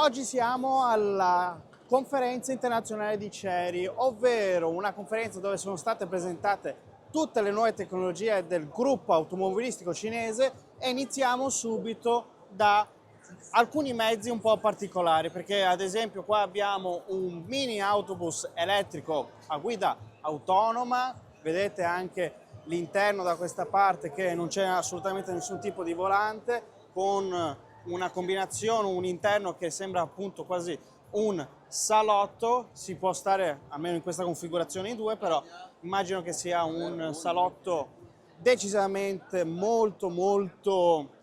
Oggi siamo alla Conferenza internazionale di Chery, ovvero una conferenza dove sono state presentate tutte le nuove tecnologie del gruppo automobilistico cinese e iniziamo subito da alcuni mezzi un po' particolari, perché ad esempio qua abbiamo un mini autobus elettrico a guida autonoma, vedete anche l'interno da questa parte che non c'è assolutamente nessun tipo di volante, con una combinazione, un interno che sembra appunto quasi un salotto. Si può stare, almeno in questa configurazione, in due, però immagino che sia un salotto decisamente molto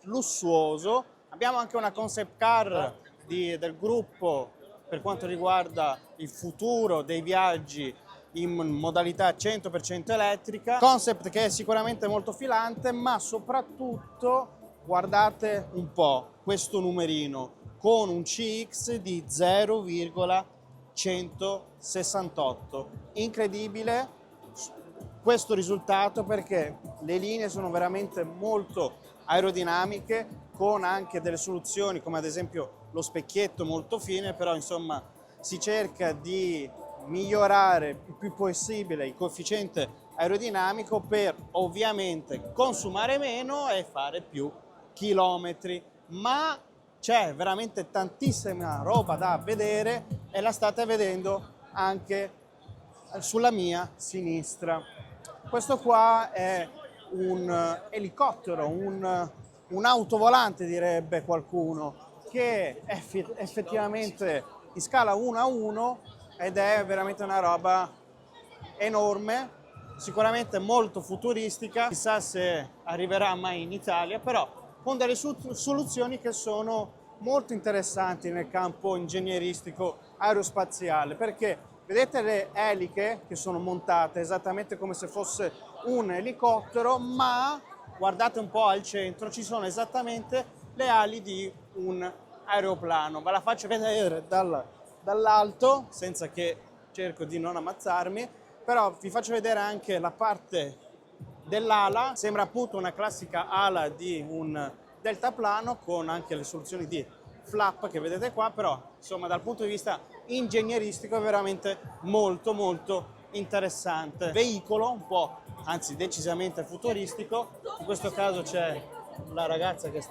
lussuoso. Abbiamo anche una concept car del gruppo per quanto riguarda il futuro dei viaggi in modalità 100% elettrica, concept che è sicuramente molto filante, ma soprattutto guardate un po' questo numerino con un CX di 0,168. Incredibile questo risultato, perché le linee sono veramente molto aerodinamiche, con anche delle soluzioni come ad esempio lo specchietto molto fine, però insomma si cerca di migliorare il più possibile il coefficiente aerodinamico per ovviamente consumare meno e fare più chilometri, ma c'è veramente tantissima roba da vedere e la state vedendo anche sulla mia sinistra. Questo qua è un elicottero, un autovolante direbbe qualcuno, che è effettivamente in scala 1:1 ed è veramente una roba enorme, sicuramente molto futuristica, chissà se arriverà mai in Italia, però con delle soluzioni che sono molto interessanti nel campo ingegneristico aerospaziale, perché vedete le eliche che sono montate esattamente come se fosse un elicottero, ma guardate un po' al centro, ci sono esattamente le ali di un aeroplano. Ve la faccio vedere dall'alto, senza che cerco di non ammazzarmi, però vi faccio vedere anche la parte dell'ala. Sembra appunto una classica ala di un deltaplano con anche le soluzioni di flap che vedete qua, però insomma dal punto di vista ingegneristico è veramente molto interessante. Veicolo un po', anzi decisamente futuristico. In questo caso c'è la ragazza che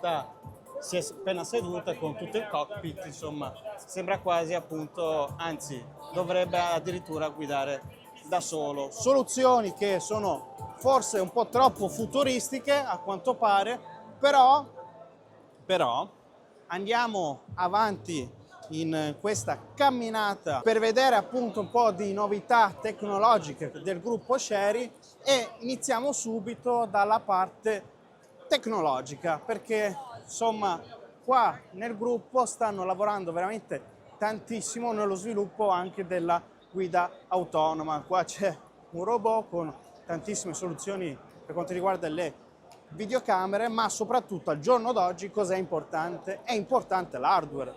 si è appena seduta con tutto il cockpit, insomma sembra quasi appunto, anzi dovrebbe addirittura guidare da solo. Soluzioni che sono forse un po' troppo futuristiche a quanto pare, però andiamo avanti in questa camminata per vedere appunto un po' di novità tecnologiche del gruppo Chery e iniziamo subito dalla parte tecnologica, perché insomma qua nel gruppo stanno lavorando veramente tantissimo nello sviluppo anche della guida autonoma. Qua c'è un robot con tantissime soluzioni per quanto riguarda le videocamere, ma soprattutto al giorno d'oggi cos'è importante? È importante l'hardware.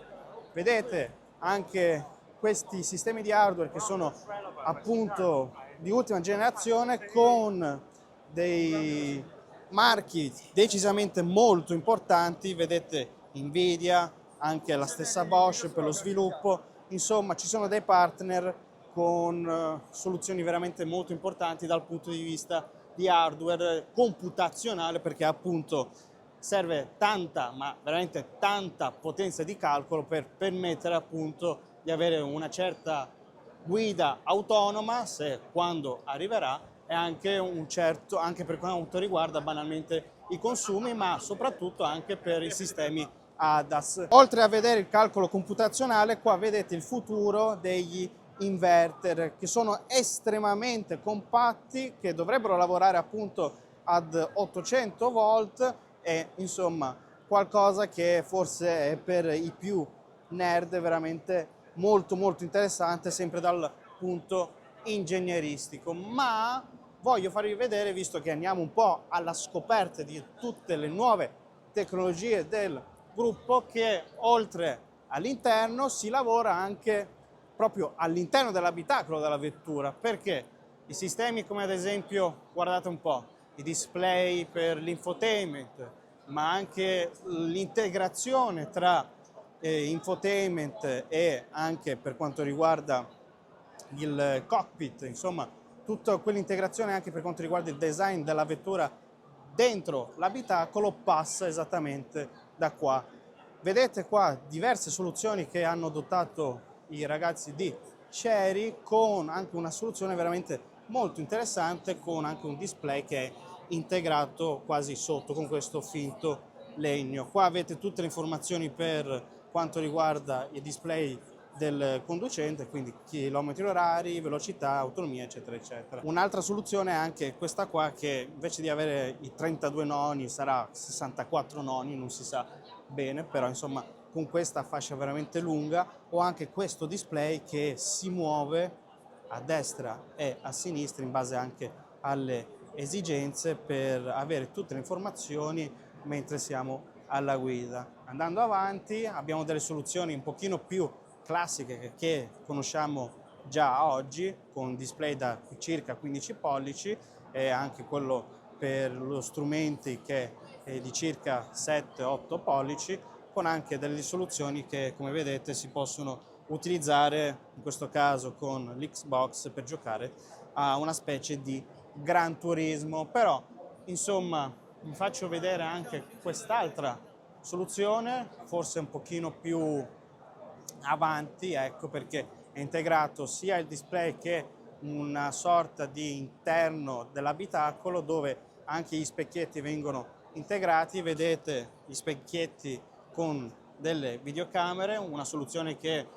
Vedete anche questi sistemi di hardware che sono appunto di ultima generazione, con dei marchi decisamente molto importanti, vedete Nvidia, anche la stessa Bosch per lo sviluppo, insomma ci sono dei partner con soluzioni veramente molto importanti dal punto di vista di hardware computazionale, perché appunto serve tanta, ma veramente tanta potenza di calcolo per permettere appunto di avere una certa guida autonoma, se quando arriverà, e anche anche per quanto riguarda banalmente i consumi, ma soprattutto anche per i sistemi ADAS. Oltre a vedere il calcolo computazionale, qua vedete il futuro degli inverter, che sono estremamente compatti, che dovrebbero lavorare appunto ad 800 volt e insomma qualcosa che forse è per i più nerd veramente molto interessante, sempre dal punto ingegneristico. Ma voglio farvi vedere, visto che andiamo un po' alla scoperta di tutte le nuove tecnologie del gruppo, che oltre all'interno si lavora anche proprio all'interno dell'abitacolo della vettura, perché i sistemi come ad esempio, guardate un po', i display per l'infotainment, ma anche l'integrazione tra infotainment e anche per quanto riguarda il cockpit, insomma tutta quell'integrazione anche per quanto riguarda il design della vettura dentro l'abitacolo passa esattamente da qua. Vedete qua diverse soluzioni che hanno adottato i ragazzi di Chery, con anche una soluzione veramente molto interessante, con anche un display che è integrato quasi sotto con questo finto legno. Qua avete tutte le informazioni per quanto riguarda i display del conducente, quindi chilometri orari, velocità, autonomia, eccetera, eccetera. Un'altra soluzione è anche questa qua, che invece di avere i 32 noni sarà 64 noni, non si sa bene, però insomma con questa fascia veramente lunga. Ho anche questo display che si muove a destra e a sinistra in base anche alle esigenze, per avere tutte le informazioni mentre siamo alla guida. Andando avanti abbiamo delle soluzioni un pochino più classiche che conosciamo già oggi, con display da circa 15 pollici e anche quello per lo strumenti che è di circa 7-8 pollici, con anche delle soluzioni che, come vedete, si possono utilizzare in questo caso con l'Xbox per giocare a una specie di Gran Turismo. Però insomma vi faccio vedere anche quest'altra soluzione, forse un pochino più avanti, ecco, perché è integrato sia il display che una sorta di interno dell'abitacolo, dove anche gli specchietti vengono integrati. Vedete gli specchietti con delle videocamere, una soluzione che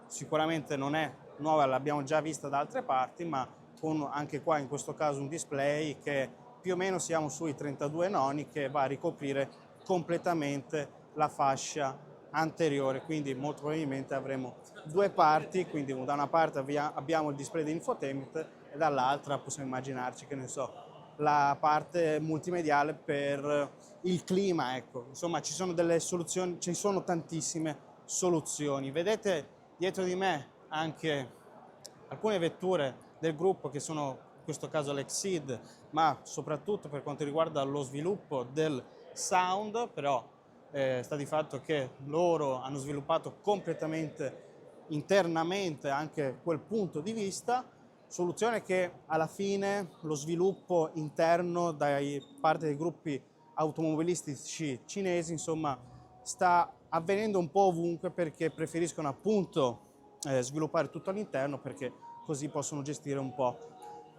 sicuramente non è nuova, l'abbiamo già vista da altre parti, ma con anche qua in questo caso un display che più o meno siamo sui 32 noni, che va a ricoprire completamente la fascia anteriore, quindi molto probabilmente avremo due parti, quindi da una parte abbiamo il display di infotainment e dall'altra possiamo immaginarci, che ne so, la parte multimediale per il clima, ecco. Insomma ci sono delle soluzioni, ci sono tantissime soluzioni. Vedete dietro di me anche alcune vetture del gruppo che sono in questo caso l'Exceed, ma soprattutto per quanto riguarda lo sviluppo del sound, però sta di fatto che loro hanno sviluppato completamente internamente anche quel punto di vista, soluzione che alla fine lo sviluppo interno da parte dei gruppi automobilistici cinesi, insomma, sta avvenendo un po' ovunque, perché preferiscono appunto sviluppare tutto all'interno, perché così possono gestire un po',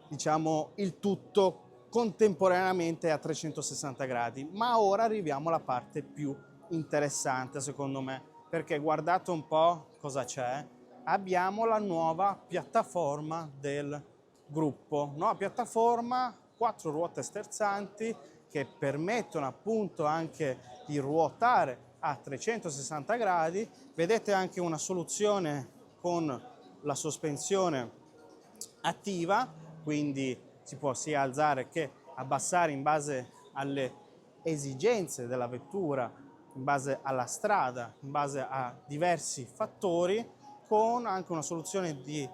diciamo, il tutto contemporaneamente a 360 gradi. Ma ora arriviamo alla parte più interessante secondo me, perché guardate un po' cosa c'è. Abbiamo la nuova piattaforma del gruppo, nuova piattaforma, 4 ruote sterzanti che permettono appunto anche di ruotare a 360 gradi. Vedete anche una soluzione con la sospensione attiva, quindi si può sia alzare che abbassare in base alle esigenze della vettura, in base alla strada, in base a diversi fattori, con anche una soluzione di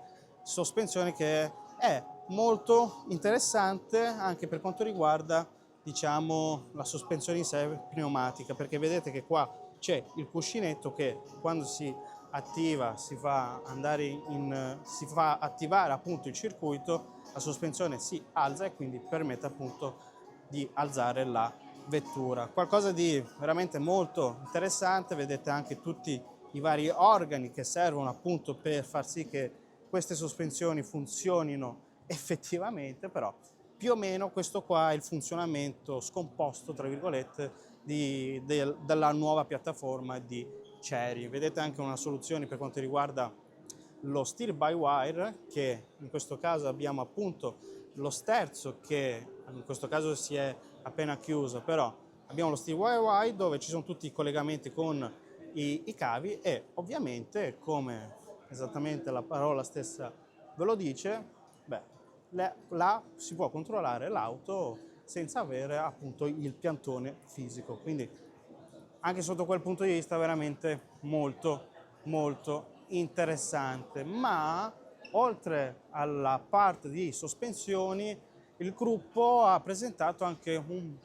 sospensione che è molto interessante anche per quanto riguarda, diciamo, la sospensione in sé pneumatica, perché vedete che qua c'è il cuscinetto che quando si attiva, si fa attivare appunto il circuito, la sospensione si alza e quindi permette appunto di alzare la vettura. Qualcosa di veramente molto interessante. Vedete anche tutti i vari organi che servono appunto per far sì che queste sospensioni funzionino effettivamente, però più o meno questo qua è il funzionamento scomposto, tra virgolette, della nuova piattaforma di Chery. Vedete anche una soluzione per quanto riguarda lo steer by wire, che in questo caso abbiamo appunto lo sterzo che in questo caso si è appena chiuso, però abbiamo lo steer by wire dove ci sono tutti i collegamenti con i cavi, e ovviamente, come esattamente la parola stessa ve lo dice, là si può controllare l'auto senza avere appunto il piantone fisico. Quindi anche sotto quel punto di vista veramente molto molto interessante. Ma oltre alla parte di sospensioni, il gruppo ha presentato anche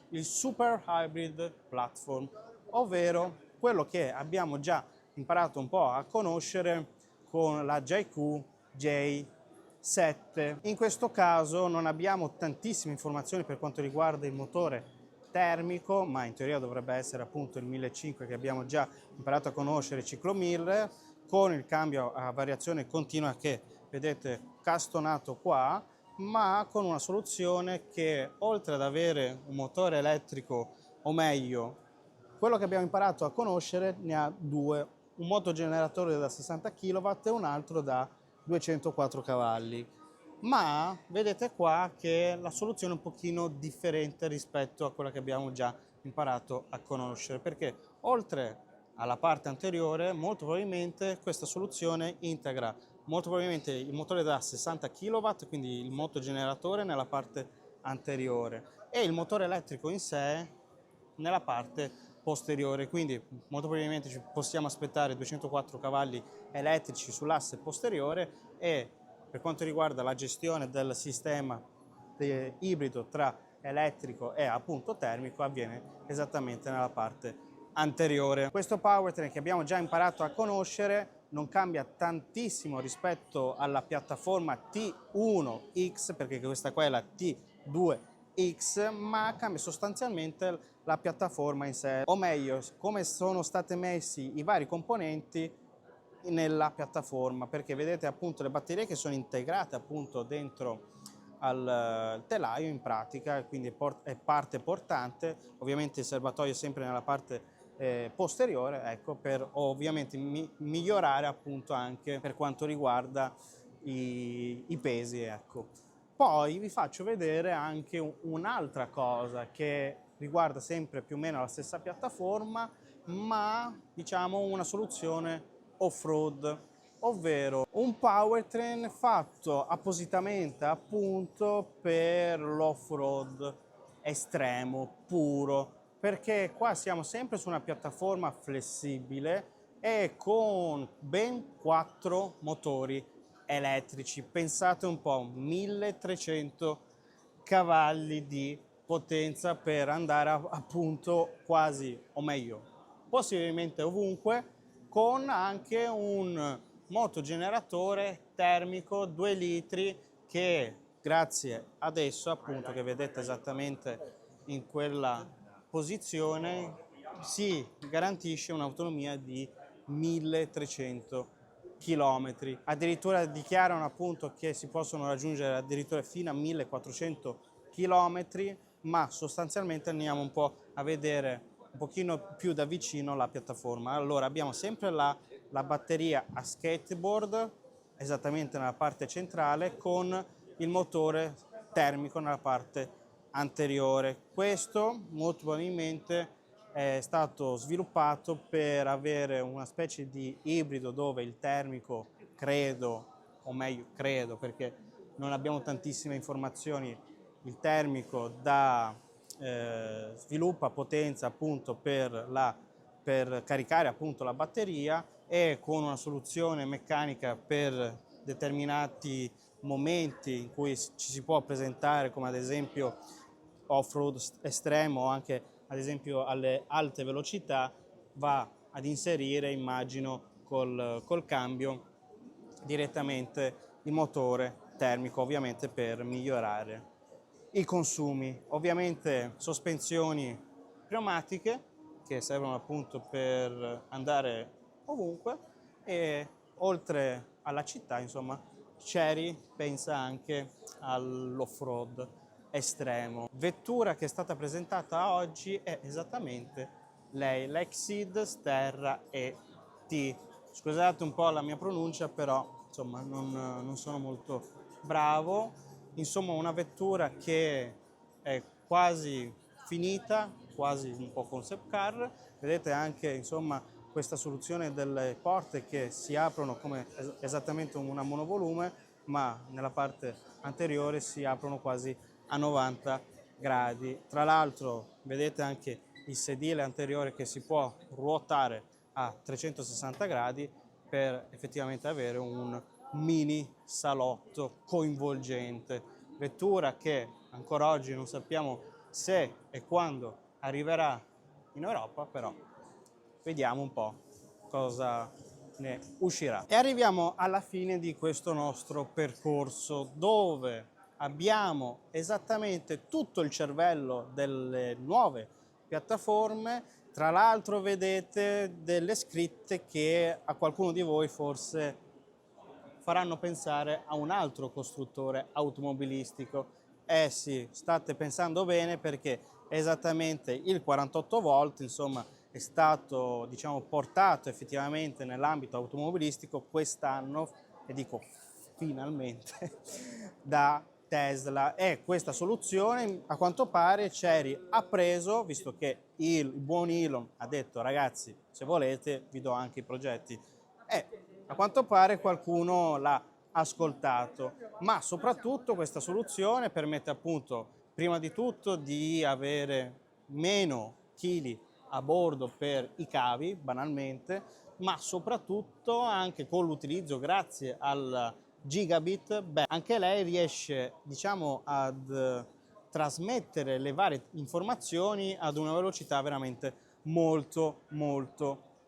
il Super Hybrid Platform, ovvero quello che abbiamo già imparato un po' a conoscere con la JQ J7. In questo caso non abbiamo tantissime informazioni per quanto riguarda il motore termico, ma in teoria dovrebbe essere appunto il 1500 che abbiamo già imparato a conoscere, ciclo Miller, con il cambio a variazione continua che vedete castonato qua, ma con una soluzione che oltre ad avere un motore elettrico, o meglio, quello che abbiamo imparato a conoscere ne ha due, un motogeneratore da 60 kW e un altro da 204 cavalli. Ma vedete qua che la soluzione è un pochino differente rispetto a quella che abbiamo già imparato a conoscere, perché oltre alla parte anteriore molto probabilmente questa soluzione integra molto probabilmente il motore da 60 kW, quindi il motogeneratore nella parte anteriore e il motore elettrico in sé nella parte posteriore, quindi molto probabilmente ci possiamo aspettare 204 cavalli elettrici sull'asse posteriore e per quanto riguarda la gestione del sistema ibrido tra elettrico e appunto termico avviene esattamente nella parte anteriore. Questo powertrain che abbiamo già imparato a conoscere non cambia tantissimo rispetto alla piattaforma T1X, perché questa qua è la T2X, ma cambia sostanzialmente la piattaforma in sé, o meglio, come sono stati messi i vari componenti nella piattaforma, perché vedete appunto le batterie che sono integrate appunto dentro al telaio in pratica, quindi è parte portante, ovviamente il serbatoio è sempre nella parte posteriore, ecco, per ovviamente migliorare appunto anche per quanto riguarda i pesi, ecco. Poi vi faccio vedere anche un'altra cosa che riguarda sempre più o meno la stessa piattaforma, ma diciamo una soluzione off-road, ovvero un powertrain fatto appositamente appunto per l'off-road estremo, puro, perché qua siamo sempre su una piattaforma flessibile e con ben 4 motori elettrici. Pensate un po', 1300 cavalli di potenza per andare appunto quasi, o meglio, possibilmente ovunque, con anche un motogeneratore termico 2 litri che grazie adesso appunto che vedete esattamente in quella posizione si garantisce un'autonomia di 1300 chilometri. Addirittura dichiarano appunto che si possono raggiungere addirittura fino a 1400 chilometri, ma sostanzialmente andiamo un po' a vedere un pochino più da vicino la piattaforma. Allora abbiamo sempre la batteria a skateboard esattamente nella parte centrale con il motore termico nella parte anteriore. Questo molto probabilmente è stato sviluppato per avere una specie di ibrido dove il termico, credo, o meglio credo perché non abbiamo tantissime informazioni, il termico sviluppa potenza appunto per caricare appunto la batteria e con una soluzione meccanica per determinati momenti in cui ci si può presentare come ad esempio off-road estremo o anche ad esempio alle alte velocità va ad inserire, immagino, col cambio direttamente il motore termico, ovviamente per migliorare i consumi. Ovviamente sospensioni pneumatiche che servono appunto per andare ovunque e oltre alla città, insomma, Chery pensa anche all'off-road estremo. Vettura che è stata presentata oggi è esattamente lei, l'Exceed Sterra ET. Scusate un po' la mia pronuncia, però insomma non sono molto bravo. Insomma una vettura che è quasi finita, quasi un po' concept car. Vedete anche insomma questa soluzione delle porte che si aprono come esattamente una monovolume, ma nella parte anteriore si aprono quasi a 90 gradi. Tra l'altro vedete anche il sedile anteriore che si può ruotare a 360 gradi per effettivamente avere un mini salotto coinvolgente. Vettura che ancora oggi non sappiamo se e quando arriverà in Europa, però vediamo un po' cosa ne uscirà. E arriviamo alla fine di questo nostro percorso, dove abbiamo esattamente tutto il cervello delle nuove piattaforme. Tra l'altro vedete delle scritte che a qualcuno di voi forse faranno pensare a un altro costruttore automobilistico. Eh sì, state pensando bene, perché esattamente il 48 volt, insomma, è stato, diciamo, portato effettivamente nell'ambito automobilistico quest'anno, e dico finalmente, da Tesla. E questa soluzione, a quanto pare, Chery ha preso, visto che il buon Elon ha detto: ragazzi, se volete vi do anche i progetti, e a quanto pare qualcuno l'ha ascoltato. Ma soprattutto questa soluzione permette, appunto, prima di tutto di avere meno chili a bordo per i cavi, banalmente, ma soprattutto anche con l'utilizzo, grazie al gigabit, anche lei riesce, diciamo, ad trasmettere le varie informazioni ad una velocità veramente molto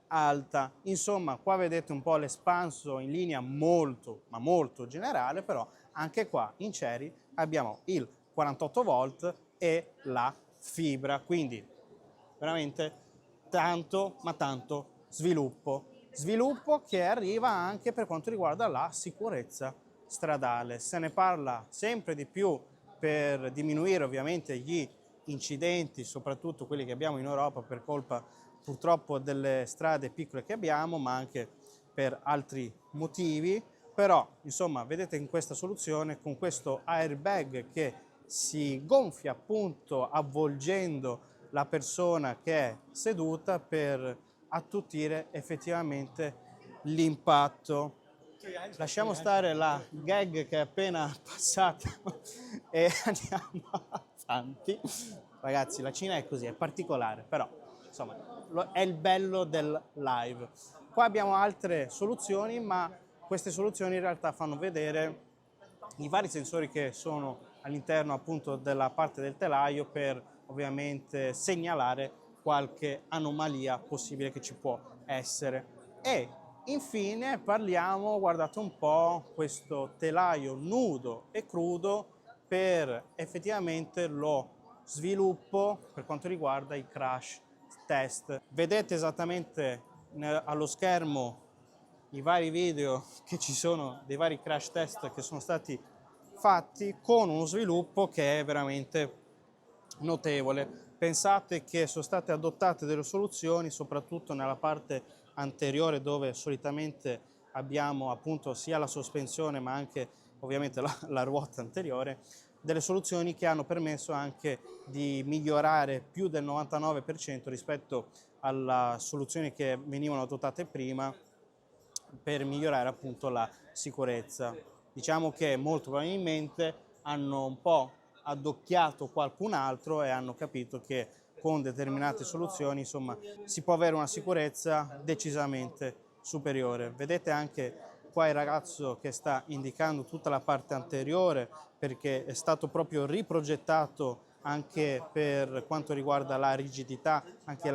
alta. Insomma, qua vedete un po' l'espanso in linea molto, ma molto generale, però anche qua in Chery abbiamo il 48 volt e la fibra, quindi veramente tanto, ma tanto sviluppo. Sviluppo che arriva anche per quanto riguarda la sicurezza stradale. Se ne parla sempre di più per diminuire ovviamente gli incidenti, soprattutto quelli che abbiamo in Europa per colpa purtroppo delle strade piccole che abbiamo, ma anche per altri motivi. Però insomma, vedete in questa soluzione, con questo airbag che si gonfia appunto avvolgendo la persona che è seduta, per attutire effettivamente l'impatto. Lasciamo stare la gag che è appena passata e andiamo avanti. Ragazzi, la Cina è così, è particolare, però insomma è il bello del live. Qua abbiamo altre soluzioni, ma queste soluzioni in realtà fanno vedere i vari sensori che sono all'interno appunto della parte del telaio, per ovviamente segnalare qualche anomalia possibile che ci può essere. E infine parliamo, guardate un po', questo telaio nudo e crudo per effettivamente lo sviluppo per quanto riguarda i crash test. Vedete esattamente allo schermo i vari video che ci sono dei vari crash test che sono stati fatti, con uno sviluppo che è veramente notevole. Pensate che sono state adottate delle soluzioni soprattutto nella parte anteriore, dove solitamente abbiamo appunto sia la sospensione ma anche ovviamente la ruota anteriore, delle soluzioni che hanno permesso anche di migliorare più del 99% rispetto alle soluzioni che venivano adottate prima, per migliorare appunto la sicurezza. Diciamo che molto probabilmente hanno un po' addocchiato qualcun altro e hanno capito che con determinate soluzioni, insomma, si può avere una sicurezza decisamente superiore. Vedete anche qua il ragazzo che sta indicando tutta la parte anteriore, perché è stato proprio riprogettato anche per quanto riguarda la rigidità, anche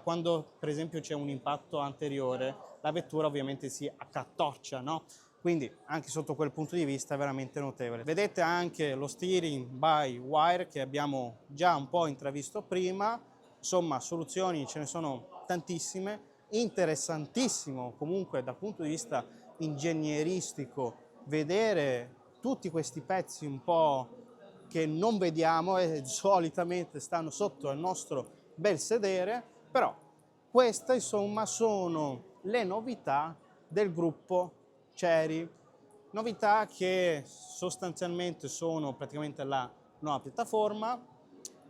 quando per esempio c'è un impatto anteriore, la vettura ovviamente si accartoccia, no? Quindi anche sotto quel punto di vista è veramente notevole. Vedete anche lo steering by wire che abbiamo già un po' intravisto prima. Insomma, soluzioni ce ne sono tantissime, interessantissimo comunque dal punto di vista ingegneristico vedere tutti questi pezzi un po' che non vediamo e solitamente stanno sotto al nostro bel sedere, però queste insomma sono le novità del gruppo Chery, novità che sostanzialmente sono praticamente la nuova piattaforma,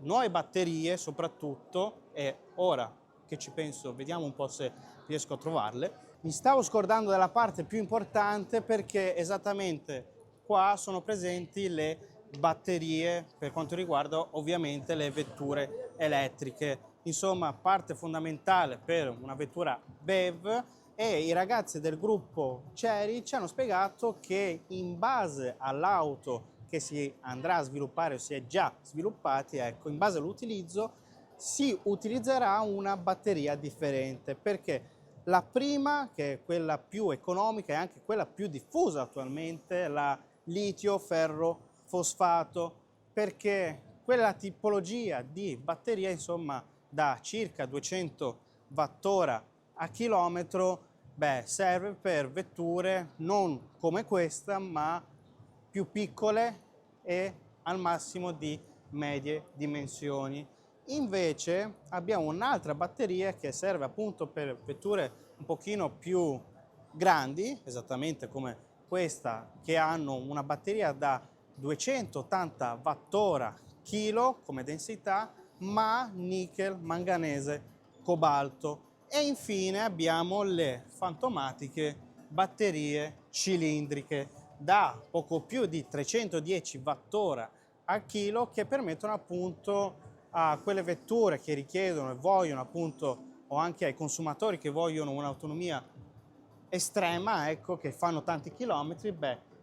nuove batterie soprattutto, e ora che ci penso vediamo un po' se riesco a trovarle. Mi stavo scordando della parte più importante, perché esattamente qua sono presenti le batterie per quanto riguarda ovviamente le vetture elettriche. Insomma, parte fondamentale per una vettura BEV, e i ragazzi del gruppo Chery ci hanno spiegato che in base all'auto che si andrà a sviluppare o si è già sviluppati, ecco, in base all'utilizzo si utilizzerà una batteria differente, perché La prima, che è quella più economica e anche quella più diffusa attualmente, la litio ferro fosfato, perché quella tipologia di batteria, insomma, da circa 200 wattora a chilometro, serve per vetture non come questa, ma più piccole e al massimo di medie dimensioni. Invece abbiamo un'altra batteria che serve appunto per vetture un pochino più grandi, esattamente come questa, che hanno una batteria da 280 wattora chilo come densità, ma nickel, manganese, cobalto. E infine abbiamo le fantomatiche batterie cilindriche da poco più di 310 wattora al chilo, che permettono appunto a quelle vetture che richiedono e vogliono appunto, o anche ai consumatori che vogliono un'autonomia estrema, ecco, che fanno tanti chilometri,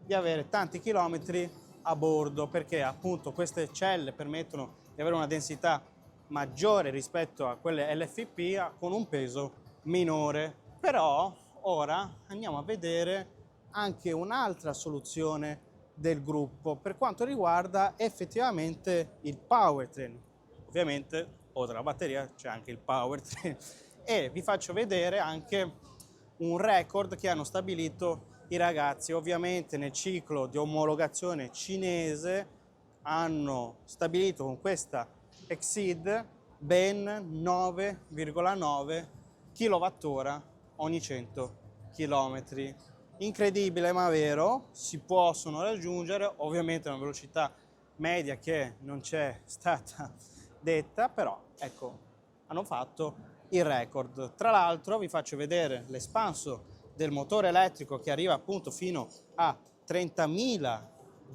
di avere tanti chilometri a bordo, perché appunto queste celle permettono di avere una densità maggiore rispetto a quelle LFP con un peso minore. Però ora andiamo a vedere anche un'altra soluzione del gruppo per quanto riguarda effettivamente il powertrain. Ovviamente oltre alla batteria c'è anche il powertrain e vi faccio vedere anche un record che hanno stabilito i ragazzi. Ovviamente nel ciclo di omologazione cinese hanno stabilito con questa Exceed ben 9,9 kWh ogni 100 km. Incredibile ma vero, si possono raggiungere, ovviamente a una velocità media che non c'è stata detta, però ecco, hanno fatto il record. Tra l'altro vi faccio vedere l'espanso del motore elettrico che arriva appunto fino a 30.000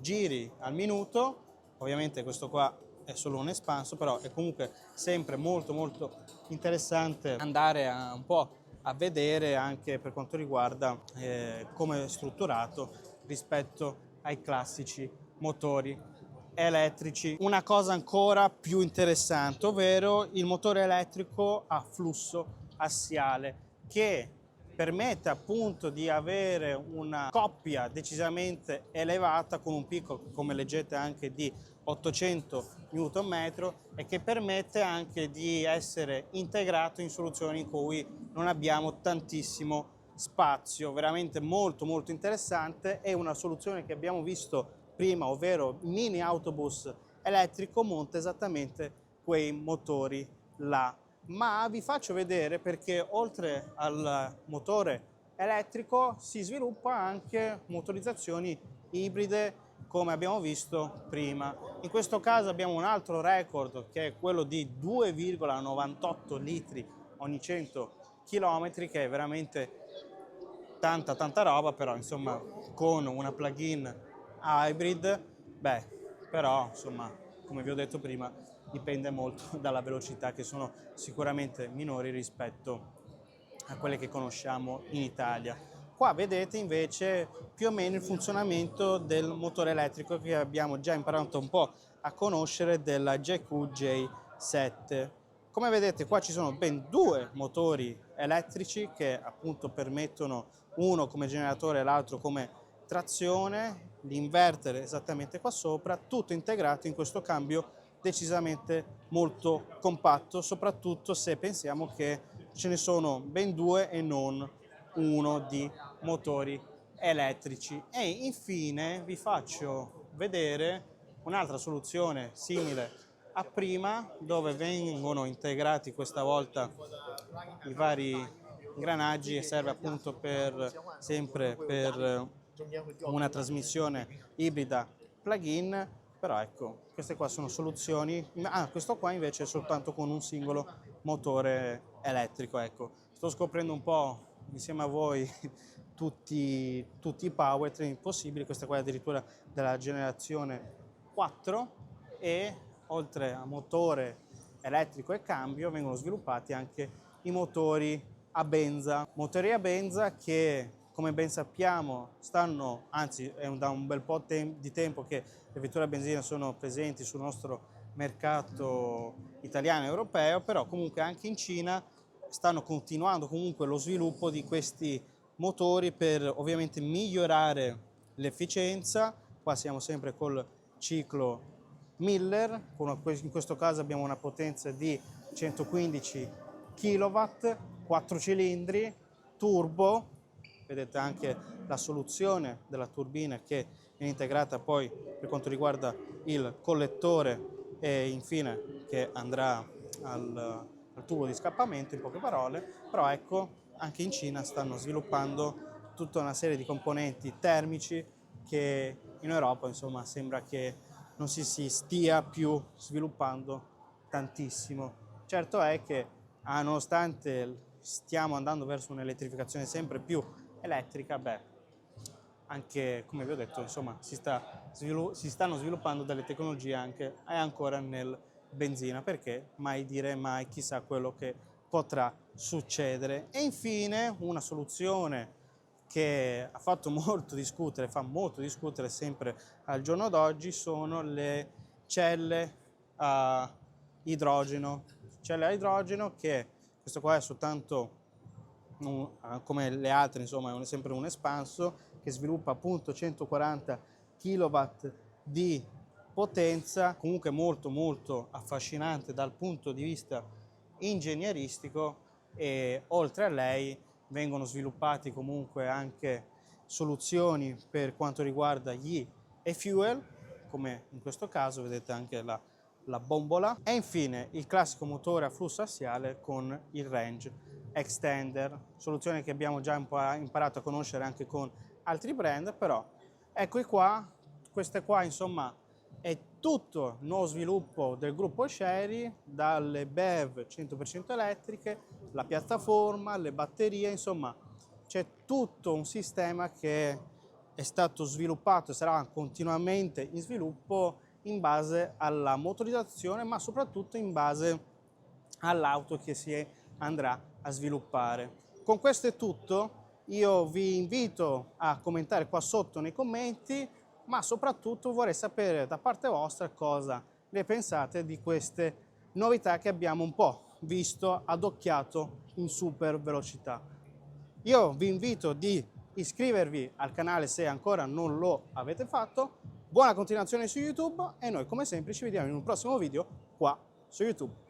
giri al minuto. Ovviamente questo qua è solo un espanso, però è comunque sempre molto molto interessante andare un po' a vedere anche per quanto riguarda come è strutturato rispetto ai classici motori elettrici. Una cosa ancora più interessante, ovvero il motore elettrico a flusso assiale, che permette appunto di avere una coppia decisamente elevata con un picco, come leggete, anche di 800 Nm e che permette anche di essere integrato in soluzioni in cui non abbiamo tantissimo spazio. Veramente molto molto interessante. È una soluzione che abbiamo visto prima, ovvero il mini autobus elettrico monta esattamente quei motori là. Ma vi faccio vedere perché oltre al motore elettrico si sviluppa anche motorizzazioni ibride, come abbiamo visto prima. In questo caso abbiamo un altro record che è quello di 2,98 litri ogni 100 km, che è veramente tanta roba, però insomma con una plug-in hybrid, però insomma, come vi ho detto prima, dipende molto dalla velocità, che sono sicuramente minori rispetto a quelle che conosciamo in Italia. Qua vedete invece più o meno il funzionamento del motore elettrico che abbiamo già imparato un po' a conoscere della JQ-J7. Come vedete qua ci sono ben due motori elettrici che appunto permettono, uno come generatore e l'altro come trazione, l'inverter esattamente qua sopra, tutto integrato in questo cambio decisamente molto compatto, soprattutto se pensiamo che ce ne sono ben due e non uno di motori elettrici. E infine vi faccio vedere un'altra soluzione simile a prima, dove vengono integrati questa volta i vari ingranaggi e serve appunto sempre per una trasmissione ibrida plug-in. Però ecco, queste qua sono soluzioni. Questo qua invece è soltanto con un singolo motore elettrico. Ecco, sto scoprendo un po' insieme a voi tutti i powertrain possibili. Questa qua è addirittura della generazione 4 e oltre a motore elettrico e cambio vengono sviluppati anche i motori a benza. Motori a benza che, come ben sappiamo, anzi è da un bel po' di tempo che le vetture a benzina sono presenti sul nostro mercato italiano e europeo, però comunque anche in Cina stanno continuando comunque lo sviluppo di questi motori per ovviamente migliorare l'efficienza. Qua siamo sempre col ciclo Miller, in questo caso abbiamo una potenza di 115 kW, 4 cilindri, turbo, vedete anche la soluzione della turbina che è integrata poi per quanto riguarda il collettore e infine che andrà al tubo di scappamento, in poche parole. Però ecco, anche in Cina stanno sviluppando tutta una serie di componenti termici che in Europa insomma sembra che non si stia più sviluppando tantissimo. Certo è che nonostante stiamo andando verso un'elettrificazione sempre più elettrica, anche come vi ho detto, insomma, si stanno sviluppando delle tecnologie anche ancora nel benzina, perché mai dire mai, chissà quello che potrà succedere. E infine una soluzione che ha fatto molto discutere, fa molto discutere sempre al giorno d'oggi, sono le celle a idrogeno. Celle a idrogeno che questo qua è soltanto come le altre, insomma, è sempre un espanso che sviluppa appunto 140 kW di potenza, comunque molto molto affascinante dal punto di vista ingegneristico, e oltre a lei vengono sviluppati comunque anche soluzioni per quanto riguarda gli e-fuel, come in questo caso vedete anche la bombola, e infine il classico motore a flusso assiale con il range extender, soluzione che abbiamo già imparato a conoscere anche con altri brand. Però ecco qua, queste qua insomma è tutto il nuovo sviluppo del gruppo Chery, dalle BEV 100% elettriche, la piattaforma, le batterie, insomma c'è tutto un sistema che è stato sviluppato e sarà continuamente in sviluppo in base alla motorizzazione, ma soprattutto in base all'auto che si andrà a sviluppare. Con questo è tutto, io vi invito a commentare qua sotto nei commenti, ma soprattutto vorrei sapere da parte vostra cosa ne pensate di queste novità che abbiamo un po' visto ad occhiato in super velocità. Io vi invito di iscrivervi al canale se ancora non lo avete fatto. Buona continuazione su YouTube e noi come sempre ci vediamo in un prossimo video qua su YouTube.